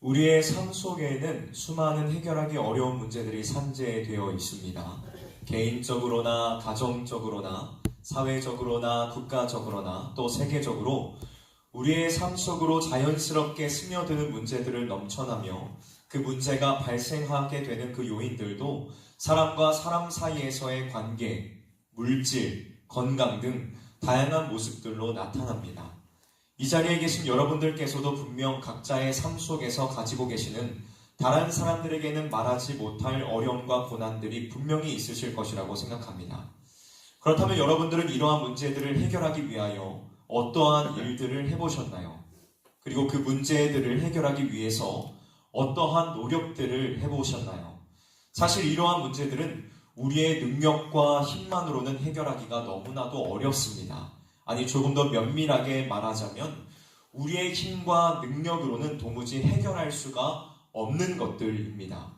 우리의 삶 속에는 수많은 해결하기 어려운 문제들이 산재되어 있습니다. 개인적으로나 가정적으로나 사회적으로나 국가적으로나 또 세계적으로 우리의 삶 속으로 자연스럽게 스며드는 문제들을 넘쳐나며 그 문제가 발생하게 되는 그 요인들도 사람과 사람 사이에서의 관계, 물질, 건강 등 다양한 모습들로 나타납니다. 이 자리에 계신 여러분들께서도 분명 각자의 삶 속에서 가지고 계시는 다른 사람들에게는 말하지 못할 어려움과 고난들이 분명히 있으실 것이라고 생각합니다. 그렇다면 여러분들은 이러한 문제들을 해결하기 위하여 어떠한 일들을 해보셨나요? 그리고 그 문제들을 해결하기 위해서 어떠한 노력들을 해보셨나요? 사실 이러한 문제들은 우리의 능력과 힘만으로는 해결하기가 너무나도 어렵습니다. 아니, 조금 더 면밀하게 말하자면 우리의 힘과 능력으로는 도무지 해결할 수가 없는 것들입니다.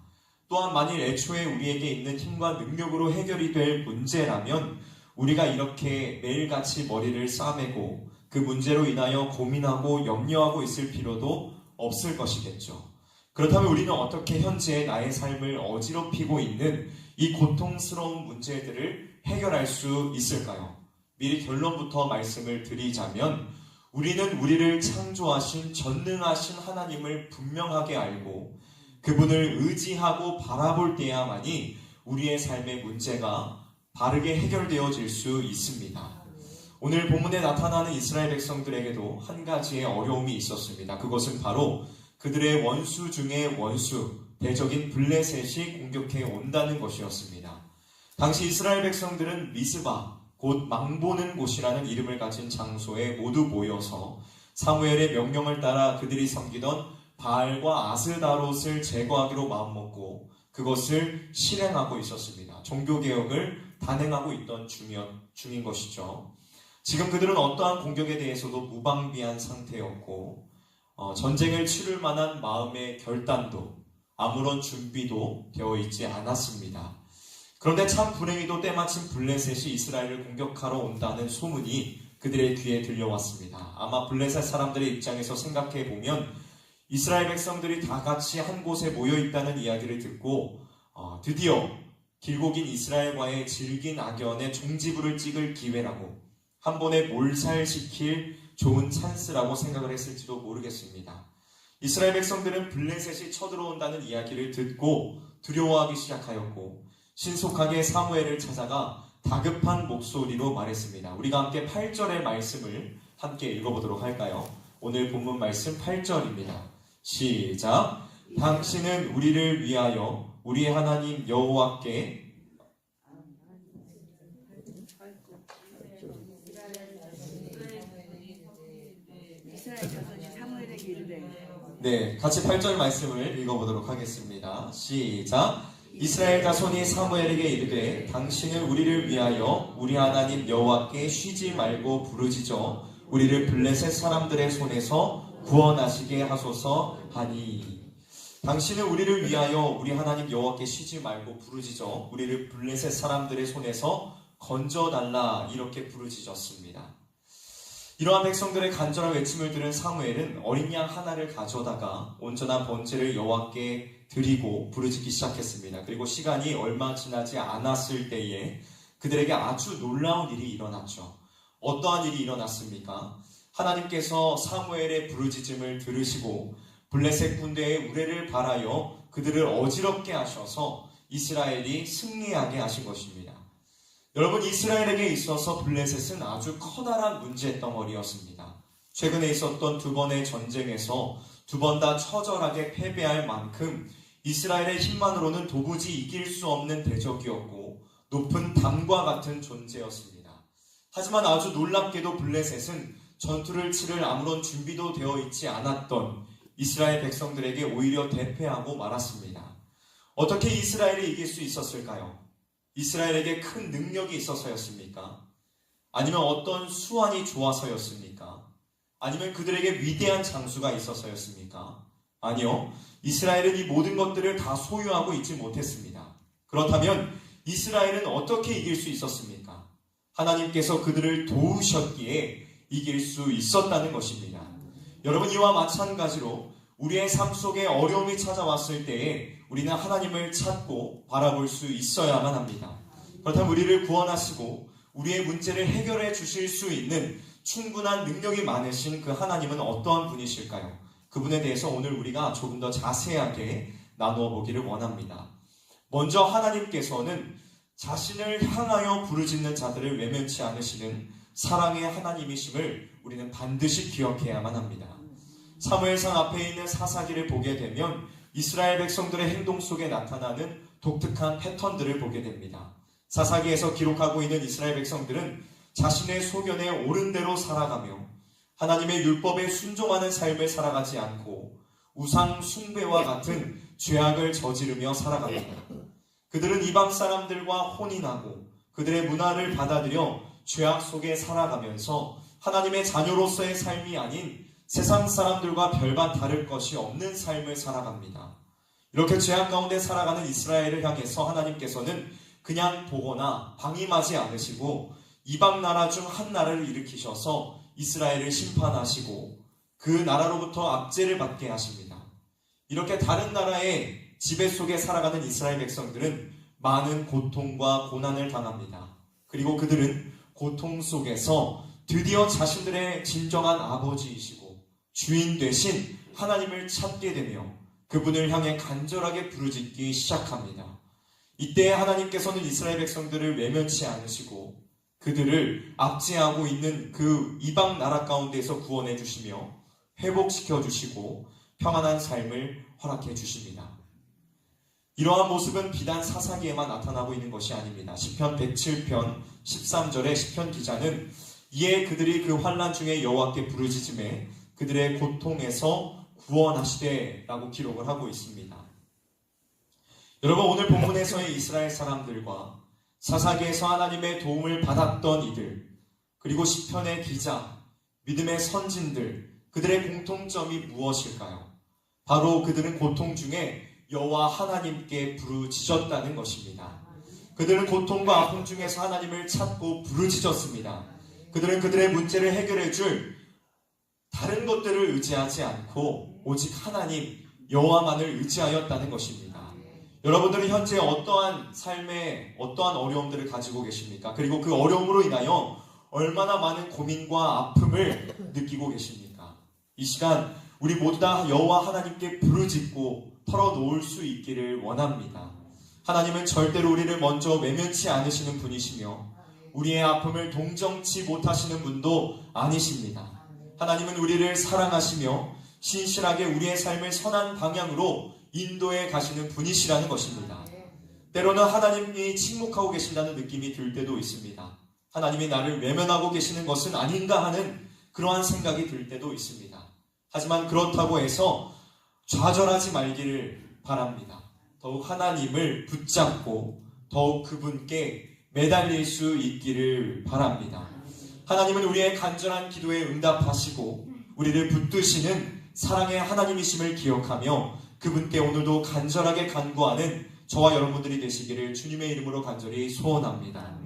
또한 만일 애초에 우리에게 있는 힘과 능력으로 해결이 될 문제라면 우리가 이렇게 매일같이 머리를 싸매고 그 문제로 인하여 고민하고 염려하고 있을 필요도 없을 것이겠죠. 그렇다면 우리는 어떻게 현재 나의 삶을 어지럽히고 있는 이 고통스러운 문제들을 해결할 수 있을까요? 미리 결론부터 말씀을 드리자면 우리는 우리를 창조하신 전능하신 하나님을 분명하게 알고 그분을 의지하고 바라볼 때야만이 우리의 삶의 문제가 바르게 해결되어질 수 있습니다. 오늘 본문에 나타나는 이스라엘 백성들에게도 한 가지의 어려움이 있었습니다. 그것은 바로 그들의 원수 중의 원수, 대적인 블레셋이 공격해 온다는 것이었습니다. 당시 이스라엘 백성들은 미스바, 곧 망보는 곳이라는 이름을 가진 장소에 모두 모여서 사무엘의 명령을 따라 그들이 섬기던 바알과 아스다롯을 제거하기로 마음먹고 그것을 실행하고 있었습니다. 종교개혁을 단행하고 있던 중인 것이죠. 지금 그들은 어떠한 공격에 대해서도 무방비한 상태였고 전쟁을 치를 만한 마음의 결단도 아무런 준비도 되어 있지 않았습니다. 그런데 참 불행히도 때마침 블레셋이 이스라엘을 공격하러 온다는 소문이 그들의 귀에 들려왔습니다. 아마 블레셋 사람들의 입장에서 생각해보면 이스라엘 백성들이 다 같이 한 곳에 모여있다는 이야기를 듣고 드디어 길고 긴 이스라엘과의 질긴 악연의 종지부를 찍을 기회라고 한 번에 몰살시킬 좋은 찬스라고 생각을 했을지도 모르겠습니다. 이스라엘 백성들은 블레셋이 쳐들어온다는 이야기를 듣고 두려워하기 시작하였고 신속하게 사무엘을 찾아가 다급한 목소리로 말했습니다. 우리가 함께 8절의 말씀을 함께 읽어보도록 할까요? 오늘 본문 말씀 8절입니다. 시작! 당신은 우리를 위하여 우리 하나님 여호와께 네, 같이 8절 말씀을 읽어보도록 하겠습니다. 시작! 이스라엘 자손이 사무엘에게 이르되 당신은 우리를 위하여 우리 하나님 여호와께 쉬지 말고 부르짖어 우리를 블레셋 사람들의 손에서 구원하시게 하소서 하니. 당신은 우리를 위하여 우리 하나님 여호와께 쉬지 말고 부르짖어 우리를 블레셋 사람들의 손에서 건져달라 이렇게 부르짖었습니다. 이러한 백성들의 간절한 외침을 들은 사무엘은 어린 양 하나를 가져다가 온전한 번제를 여호와께 드리고 부르짖기 시작했습니다. 그리고 시간이 얼마 지나지 않았을 때에 그들에게 아주 놀라운 일이 일어났죠. 어떠한 일이 일어났습니까? 하나님께서 사무엘의 부르짖음을 들으시고 블레셋 군대의 우레를 발하여 그들을 어지럽게 하셔서 이스라엘이 승리하게 하신 것입니다. 여러분, 이스라엘에게 있어서 블레셋은 아주 커다란 문제덩어리였습니다. 최근에 있었던 두 번의 전쟁에서 두 번 다 처절하게 패배할 만큼 이스라엘의 힘만으로는 도무지 이길 수 없는 대적이었고 높은 담과 같은 존재였습니다. 하지만 아주 놀랍게도 블레셋은 전투를 치를 아무런 준비도 되어 있지 않았던 이스라엘 백성들에게 오히려 대패하고 말았습니다. 어떻게 이스라엘이 이길 수 있었을까요? 이스라엘에게 큰 능력이 있어서였습니까? 아니면 어떤 수완이 좋아서였습니까? 아니면 그들에게 위대한 장수가 있어서였습니까? 아니요. 이스라엘은 이 모든 것들을 다 소유하고 있지 못했습니다. 그렇다면 이스라엘은 어떻게 이길 수 있었습니까? 하나님께서 그들을 도우셨기에 이길 수 있었다는 것입니다. 여러분, 이와 마찬가지로 우리의 삶 속에 어려움이 찾아왔을 때에 우리는 하나님을 찾고 바라볼 수 있어야만 합니다. 그렇다면 우리를 구원하시고 우리의 문제를 해결해 주실 수 있는 충분한 능력이 많으신 그 하나님은 어떠한 분이실까요? 그분에 대해서 오늘 우리가 조금 더 자세하게 나누어 보기를 원합니다. 먼저 하나님께서는 자신을 향하여 부르짖는 자들을 외면치 않으시는 사랑의 하나님이심을 우리는 반드시 기억해야만 합니다. 사무엘상 앞에 있는 사사기를 보게 되면 이스라엘 백성들의 행동 속에 나타나는 독특한 패턴들을 보게 됩니다. 사사기에서 기록하고 있는 이스라엘 백성들은 자신의 소견에 옳은 대로 살아가며 하나님의 율법에 순종하는 삶을 살아가지 않고 우상 숭배와 같은 죄악을 저지르며 살아갑니다. 그들은 이방 사람들과 혼인하고 그들의 문화를 받아들여 죄악 속에 살아가면서 하나님의 자녀로서의 삶이 아닌 세상 사람들과 별반 다를 것이 없는 삶을 살아갑니다. 이렇게 죄악 가운데 살아가는 이스라엘을 향해서 하나님께서는 그냥 보거나 방임하지 않으시고 이방 나라 중 한 나라를 일으키셔서 이스라엘을 심판하시고 그 나라로부터 압제를 받게 하십니다. 이렇게 다른 나라의 지배 속에 살아가는 이스라엘 백성들은 많은 고통과 고난을 당합니다. 그리고 그들은 고통 속에서 드디어 자신들의 진정한 아버지이시고 주인 되신 하나님을 찾게 되며 그분을 향해 간절하게 부르짖기 시작합니다. 이때 하나님께서는 이스라엘 백성들을 외면치 않으시고 그들을 압제하고 있는 그 이방 나라 가운데서 구원해 주시며 회복시켜 주시고 평안한 삶을 허락해 주십니다. 이러한 모습은 비단 사사기에만 나타나고 있는 것이 아닙니다. 시편 107편 13절에 시편 기자는 이에 그들이 그 환난 중에 여호와께 부르짖음에 그들의 고통에서 구원하시되 라고 기록을 하고 있습니다. 여러분, 오늘 본문에서의 이스라엘 사람들과 사사기에서 하나님의 도움을 받았던 이들, 그리고 시편의 기자, 믿음의 선진들, 그들의 공통점이 무엇일까요? 바로 그들은 고통 중에 여호와 하나님께 부르짖었다는 것입니다. 그들은 고통과 아픔 중에서 하나님을 찾고 부르짖었습니다. 그들은 그들의 문제를 해결해 줄 다른 것들을 의지하지 않고 오직 하나님 여호와만을 의지하였다는 것입니다. 여러분들은 현재 어떠한 삶에 어떠한 어려움들을 가지고 계십니까? 그리고 그 어려움으로 인하여 얼마나 많은 고민과 아픔을 느끼고 계십니까? 이 시간 우리 모두 다 여호와 하나님께 부르짖고 털어놓을 수 있기를 원합니다. 하나님은 절대로 우리를 먼저 외면치 않으시는 분이시며 우리의 아픔을 동정치 못하시는 분도 아니십니다. 하나님은 우리를 사랑하시며 신실하게 우리의 삶을 선한 방향으로 인도해 가시는 분이시라는 것입니다. 때로는 하나님이 침묵하고 계신다는 느낌이 들 때도 있습니다. 하나님이 나를 외면하고 계시는 것은 아닌가 하는 그러한 생각이 들 때도 있습니다. 하지만 그렇다고 해서 좌절하지 말기를 바랍니다. 더욱 하나님을 붙잡고 더욱 그분께 매달릴 수 있기를 바랍니다. 하나님은 우리의 간절한 기도에 응답하시고 우리를 붙드시는 사랑의 하나님이심을 기억하며 그분께 오늘도 간절하게 간구하는 저와 여러분들이 되시기를 주님의 이름으로 간절히 소원합니다.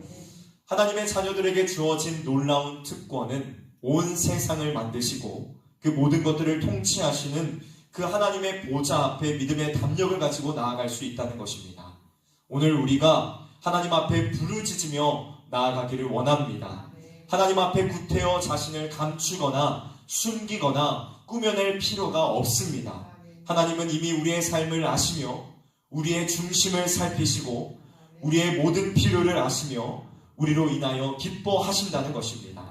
하나님의 자녀들에게 주어진 놀라운 특권은 온 세상을 만드시고 그 모든 것들을 통치하시는 그 하나님의 보좌 앞에 믿음의 담력을 가지고 나아갈 수 있다는 것입니다. 오늘 우리가 하나님 앞에 부르짖으며 나아가기를 원합니다. 하나님 앞에 구태여 자신을 감추거나 숨기거나 꾸며낼 필요가 없습니다. 하나님은 이미 우리의 삶을 아시며 우리의 중심을 살피시고 우리의 모든 필요를 아시며 우리로 인하여 기뻐하신다는 것입니다.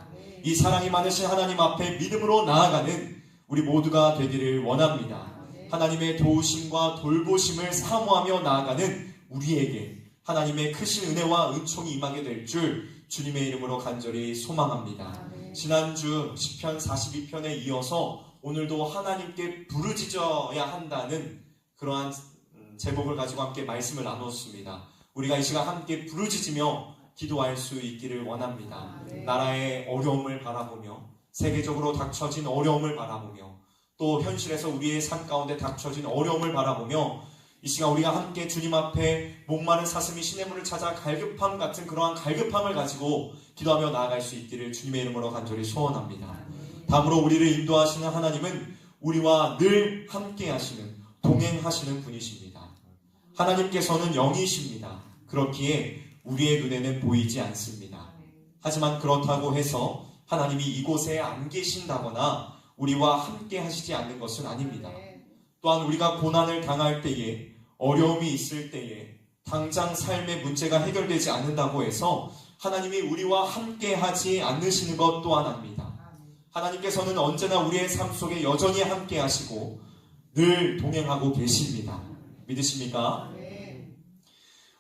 이 사랑이 많으신 하나님 앞에 믿음으로 나아가는 우리 모두가 되기를 원합니다. 하나님의 도우심과 돌보심을 사모하며 나아가는 우리에게 하나님의 크신 은혜와 은총이 임하게 될 줄 주님의 이름으로 간절히 소망합니다. 지난주 시편 42편에 이어서 오늘도 하나님께 부르짖어야 한다는 그러한 제목을 가지고 함께 말씀을 나눴습니다. 우리가 이 시간 함께 부르짖으며 기도할 수 있기를 원합니다. 나라의 어려움을 바라보며 세계적으로 닥쳐진 어려움을 바라보며 또 현실에서 우리의 삶 가운데 닥쳐진 어려움을 바라보며 이 시간 우리가 함께 주님 앞에 목마른 사슴이 시냇물을 찾아 갈급함 같은 그러한 갈급함을 가지고 기도하며 나아갈 수 있기를 주님의 이름으로 간절히 소원합니다. 다음으로 우리를 인도하시는 하나님은 우리와 늘 함께 하시는, 동행하시는 분이십니다. 하나님께서는 영이십니다. 그렇기에 우리의 눈에는 보이지 않습니다. 하지만 그렇다고 해서 하나님이 이곳에 안 계신다거나 우리와 함께 하시지 않는 것은 아닙니다. 또한 우리가 고난을 당할 때에, 어려움이 있을 때에, 당장 삶의 문제가 해결되지 않는다고 해서 하나님이 우리와 함께 하지 않으시는 것 또한 압니다. 하나님께서는 언제나 우리의 삶 속에 여전히 함께 하시고 늘 동행하고 계십니다. 믿으십니까?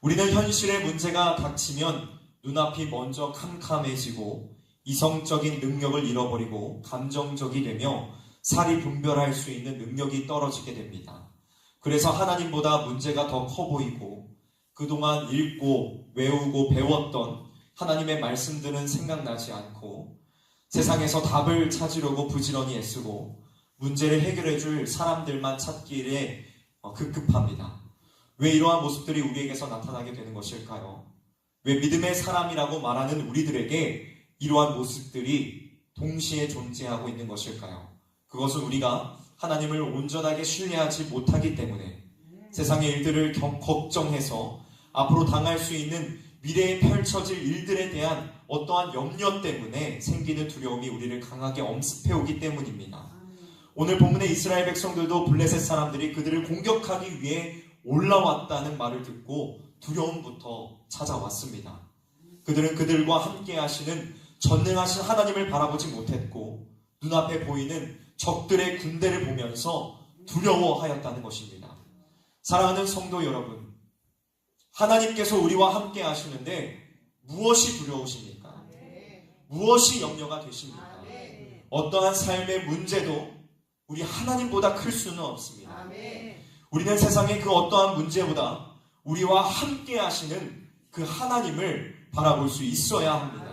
우리는 현실의 문제가 닥치면 눈앞이 먼저 캄캄해지고 이성적인 능력을 잃어버리고 감정적이 되며 살이 분별할 수 있는 능력이 떨어지게 됩니다. 그래서 하나님보다 문제가 더 커 보이고 그동안 읽고 외우고 배웠던 하나님의 말씀들은 생각나지 않고 세상에서 답을 찾으려고 부지런히 애쓰고 문제를 해결해 줄 사람들만 찾기에 급급합니다. 왜 이러한 모습들이 우리에게서 나타나게 되는 것일까요? 왜 믿음의 사람이라고 말하는 우리들에게 이러한 모습들이 동시에 존재하고 있는 것일까요? 그것은 우리가 하나님을 온전하게 신뢰하지 못하기 때문에 세상의 일들을 걱정해서 앞으로 당할 수 있는 미래에 펼쳐질 일들에 대한 어떠한 염려 때문에 생기는 두려움이 우리를 강하게 엄습해오기 때문입니다. 오늘 본문의 이스라엘 백성들도 블레셋 사람들이 그들을 공격하기 위해 올라왔다는 말을 듣고 두려움부터 찾아왔습니다. 그들은 그들과 함께 하시는 전능하신 하나님을 바라보지 못했고 눈앞에 보이는 적들의 군대를 보면서 두려워하였다는 것입니다. 사랑하는 성도 여러분, 하나님께서 우리와 함께 하시는데 무엇이 두려우십니까? 무엇이 염려가 되십니까? 어떠한 삶의 문제도 우리 하나님보다 클 수는 없습니다. 우리는 세상의 그 어떠한 문제보다 우리와 함께 하시는 그 하나님을 바라볼 수 있어야 합니다.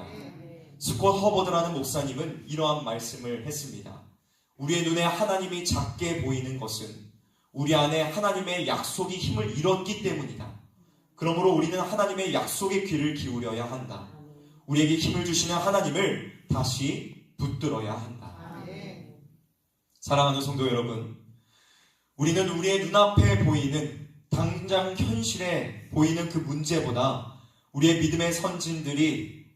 스콧 허버드라는 목사님은 이러한 말씀을 했습니다. 우리의 눈에 하나님이 작게 보이는 것은 우리 안에 하나님의 약속이 힘을 잃었기 때문이다. 그러므로 우리는 하나님의 약속의 귀를 기울여야 한다. 우리에게 힘을 주시는 하나님을 다시 붙들어야 한다. 사랑하는 성도 여러분, 우리는 우리의 눈앞에 보이는 당장 현실에 보이는 그 문제보다 우리의 믿음의 선진들이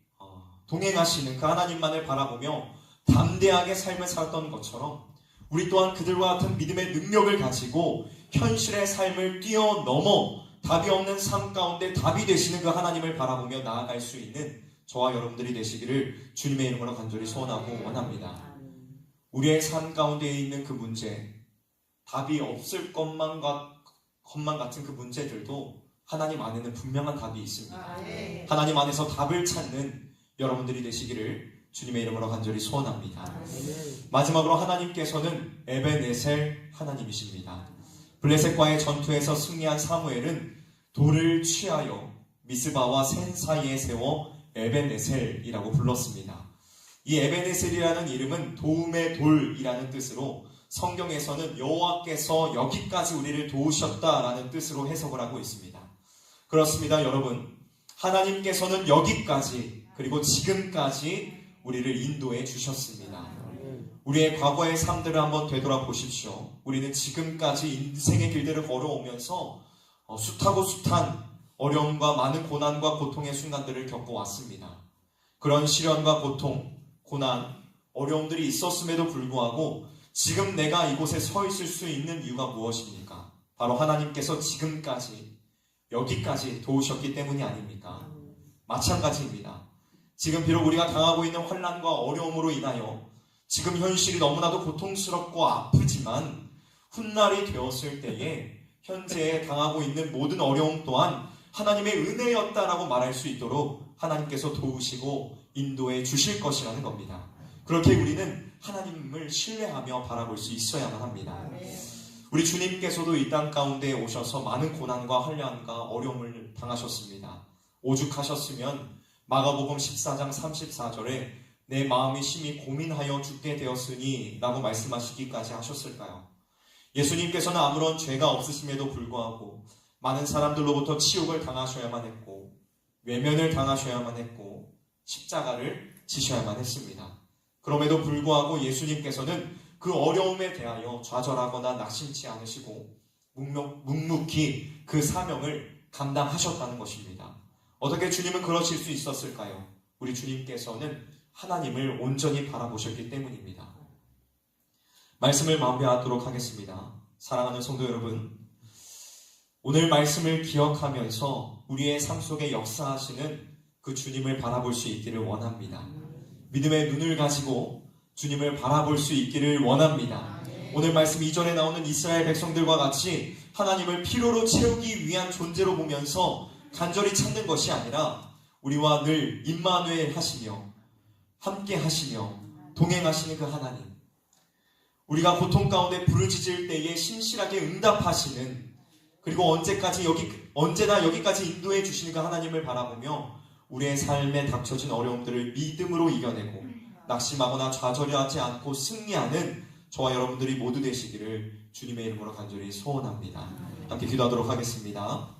동행하시는 그 하나님만을 바라보며 담대하게 삶을 살았던 것처럼 우리 또한 그들과 같은 믿음의 능력을 가지고 현실의 삶을 뛰어넘어 답이 없는 삶 가운데 답이 되시는 그 하나님을 바라보며 나아갈 수 있는 저와 여러분들이 되시기를 주님의 이름으로 간절히 소원하고 원합니다. 우리의 삶 가운데 있는 그 문제, 답이 없을 것만 같은 그 문제들도 하나님 안에는 분명한 답이 있습니다. 하나님 안에서 답을 찾는 여러분들이 되시기를 주님의 이름으로 간절히 소원합니다. 마지막으로 하나님께서는 에벤에셀 하나님이십니다. 블레셋과의 전투에서 승리한 사무엘은 돌을 취하여 미스바와 센 사이에 세워 에벤에셀이라고 불렀습니다. 이 에벤에셀이라는 이름은 도움의 돌이라는 뜻으로 성경에서는 여호와께서 여기까지 우리를 도우셨다라는 뜻으로 해석을 하고 있습니다. 그렇습니다, 여러분. 하나님께서는 여기까지 그리고 지금까지 우리를 인도해 주셨습니다. 우리의 과거의 삶들을 한번 되돌아보십시오. 우리는 지금까지 인생의 길들을 걸어오면서 숱하고 숱한 어려움과 많은 고난과 고통의 순간들을 겪어왔습니다. 그런 시련과 고통, 고난, 어려움들이 있었음에도 불구하고 지금 내가 이곳에 서 있을 수 있는 이유가 무엇입니까? 바로 하나님께서 지금까지 여기까지 도우셨기 때문이 아닙니까? 마찬가지입니다. 지금 비록 우리가 당하고 있는 환난과 어려움으로 인하여 지금 현실이 너무나도 고통스럽고 아프지만 훗날이 되었을 때에 현재 당하고 있는 모든 어려움 또한 하나님의 은혜였다라고 말할 수 있도록 하나님께서 도우시고 인도해 주실 것이라는 겁니다. 그렇게 우리는 하나님을 신뢰하며 바라볼 수 있어야만 합니다. 우리 주님께서도 이 땅 가운데 오셔서 많은 고난과 환난과 어려움을 당하셨습니다. 오죽하셨으면 마가복음 14장 34절에 내 마음이 심히 고민하여 죽게 되었으니 라고 말씀하시기까지 하셨을까요? 예수님께서는 아무런 죄가 없으심에도 불구하고 많은 사람들로부터 치욕을 당하셔야만 했고 외면을 당하셔야만 했고 십자가를 지셔야만 했습니다. 그럼에도 불구하고 예수님께서는 그 어려움에 대하여 좌절하거나 낙심치 않으시고 묵묵히 그 사명을 감당하셨다는 것입니다. 어떻게 주님은 그러실 수 있었을까요? 우리 주님께서는 하나님을 온전히 바라보셨기 때문입니다. 말씀을 마무리하도록 하겠습니다. 사랑하는 성도 여러분, 오늘 말씀을 기억하면서 우리의 삶 속에 역사하시는 그 주님을 바라볼 수 있기를 원합니다. 믿음의 눈을 가지고 주님을 바라볼 수 있기를 원합니다. 오늘 말씀 이전에 나오는 이스라엘 백성들과 같이 하나님을 필요로 채우기 위한 존재로 보면서 간절히 찾는 것이 아니라 우리와 늘 임마누엘 하시며 함께 하시며 동행하시는 그 하나님, 우리가 고통 가운데 부르짖을 때에 신실하게 응답하시는, 그리고 언제나 여기까지 인도해 주시는 그 하나님을 바라보며 우리의 삶에 닥쳐진 어려움들을 믿음으로 이겨내고 낙심하거나 좌절하지 않고 승리하는 저와 여러분들이 모두 되시기를 주님의 이름으로 간절히 소원합니다. 함께 기도하도록 하겠습니다.